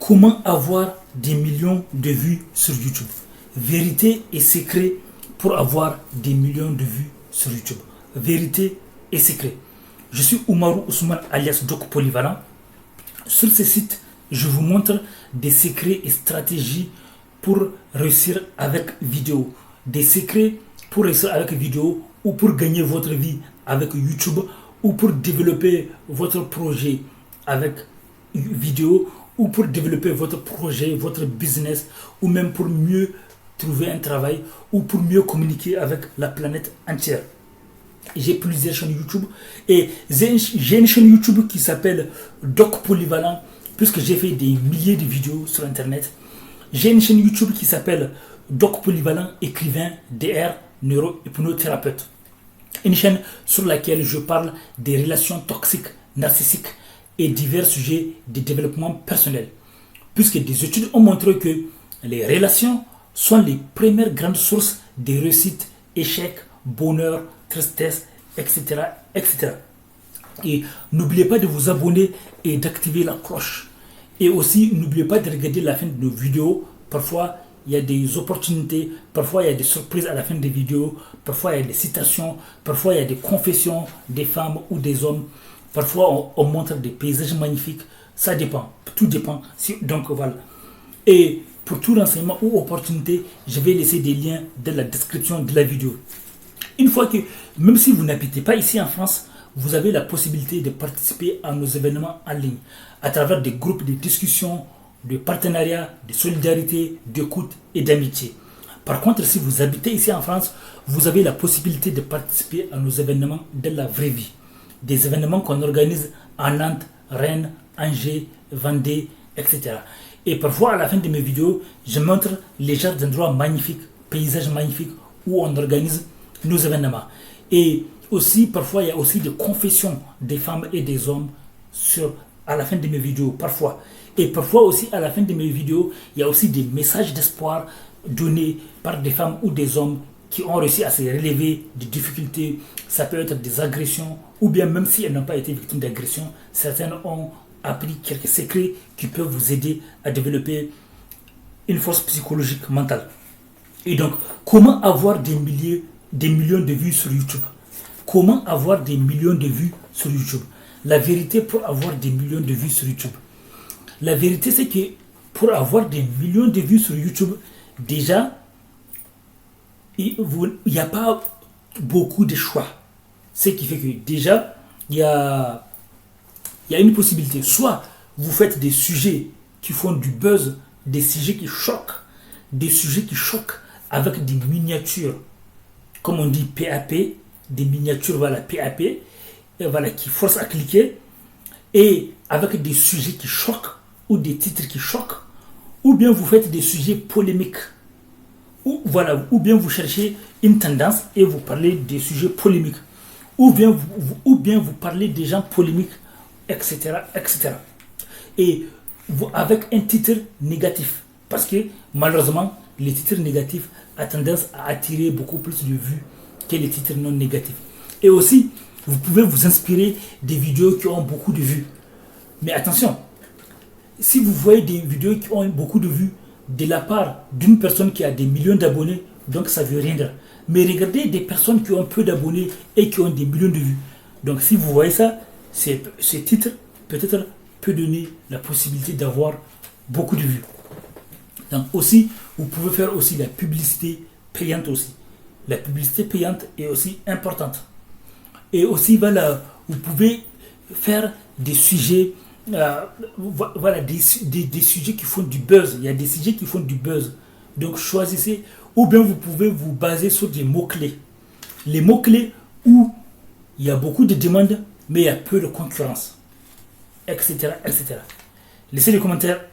Comment avoir des millions de vues sur YouTube? Vérité et secret pour avoir des millions de vues sur YouTube. Vérité et secret. Je suis Oumarou Ousmane alias Doc Polyvalent. Sur ce site, je vous montre des secrets et stratégies pour réussir avec vidéo. Des secrets pour réussir avec vidéo ou pour gagner votre vie avec YouTube ou pour développer votre projet avec vidéo ou pour développer votre projet, votre business ou même pour mieux trouver un travail ou pour mieux communiquer avec la planète entière. J'ai plusieurs chaînes YouTube et j'ai une chaîne YouTube qui s'appelle Doc Polyvalent puisque j'ai fait des milliers de vidéos sur internet. J'ai une chaîne YouTube qui s'appelle Doc Polyvalent écrivain DR neurohypnothérapeute. Une chaîne sur laquelle je parle des relations toxiques, narcissiques et divers sujets de développement personnel. Puisque des études ont montré que les relations sont les premières grandes sources de réussite, échec, bonheur, tristesse, etc. etc. Et n'oubliez pas de vous abonner et d'activer la cloche. Et aussi, n'oubliez pas de regarder la fin de nos vidéos. Parfois, il y a des opportunités, parfois il y a des surprises à la fin des vidéos, parfois il y a des citations, parfois il y a des confessions des femmes ou des hommes, parfois on montre des paysages magnifiques, ça dépend, tout dépend. Donc voilà. Et pour tout renseignement ou opportunité, je vais laisser des liens dans la description de la vidéo. Une fois que, même si vous n'habitez pas ici en France, vous avez la possibilité de participer à nos événements en ligne à travers des groupes de discussion, de partenariat, de solidarité, d'écoute et d'amitié. Par contre, si vous habitez ici en France, vous avez la possibilité de participer à nos événements de la vraie vie. Des événements qu'on organise à Nantes, Rennes, Angers, Vendée, etc. Et parfois, à la fin de mes vidéos, je montre les genres d'endroits magnifiques, paysages magnifiques où on organise nos événements. Et aussi, parfois, il y a aussi des confessions des femmes et des hommes à la fin de mes vidéos, parfois. Et parfois aussi, à la fin de mes vidéos, il y a aussi des messages d'espoir donnés par des femmes ou des hommes qui ont réussi à se relever des difficultés. Ça peut être des agressions, ou bien même si elles n'ont pas été victimes d'agressions, certaines ont appris quelques secrets qui peuvent vous aider à développer une force psychologique mentale. Et donc, comment avoir des millions de vues sur YouTube? Comment avoir des millions de vues sur YouTube? La vérité pour avoir des millions de vues sur YouTube. La vérité, c'est que pour avoir des millions de vues sur YouTube, déjà, il n'y a pas beaucoup de choix. Ce qui fait que déjà, il y a une possibilité. Soit vous faites des sujets qui font du buzz, des sujets qui choquent, avec des miniatures, comme on dit PAP, des miniatures, voilà, PAP, et voilà, qui forcent à cliquer, et avec des sujets qui choquent, ou des titres qui choquent, ou bien vous faites des sujets polémiques, ou bien vous cherchez une tendance et vous parlez des sujets polémiques, ou bien vous parlez des gens polémiques, etc. etc. Et avec un titre négatif, parce que malheureusement, les titres négatifs ont tendance à attirer beaucoup plus de vues que les titres non négatifs. Et aussi, vous pouvez vous inspirer des vidéos qui ont beaucoup de vues. Mais attention, si vous voyez des vidéos qui ont beaucoup de vues de la part d'une personne qui a des millions d'abonnés, donc ça veut rien dire. Mais regardez des personnes qui ont peu d'abonnés et qui ont des millions de vues. Donc si vous voyez ça, ce titre peut-être peut donner la possibilité d'avoir beaucoup de vues. Donc aussi, vous pouvez faire aussi la publicité payante aussi. La publicité payante est aussi importante. Et aussi, voilà, vous pouvez faire des sujets, des sujets qui font du buzz. Il y a des sujets qui font du buzz. Donc choisissez, ou bien vous pouvez vous baser sur des mots-clés. Les mots-clés où il y a beaucoup de demandes, mais il y a peu de concurrence, etc. etc. Laissez des commentaires.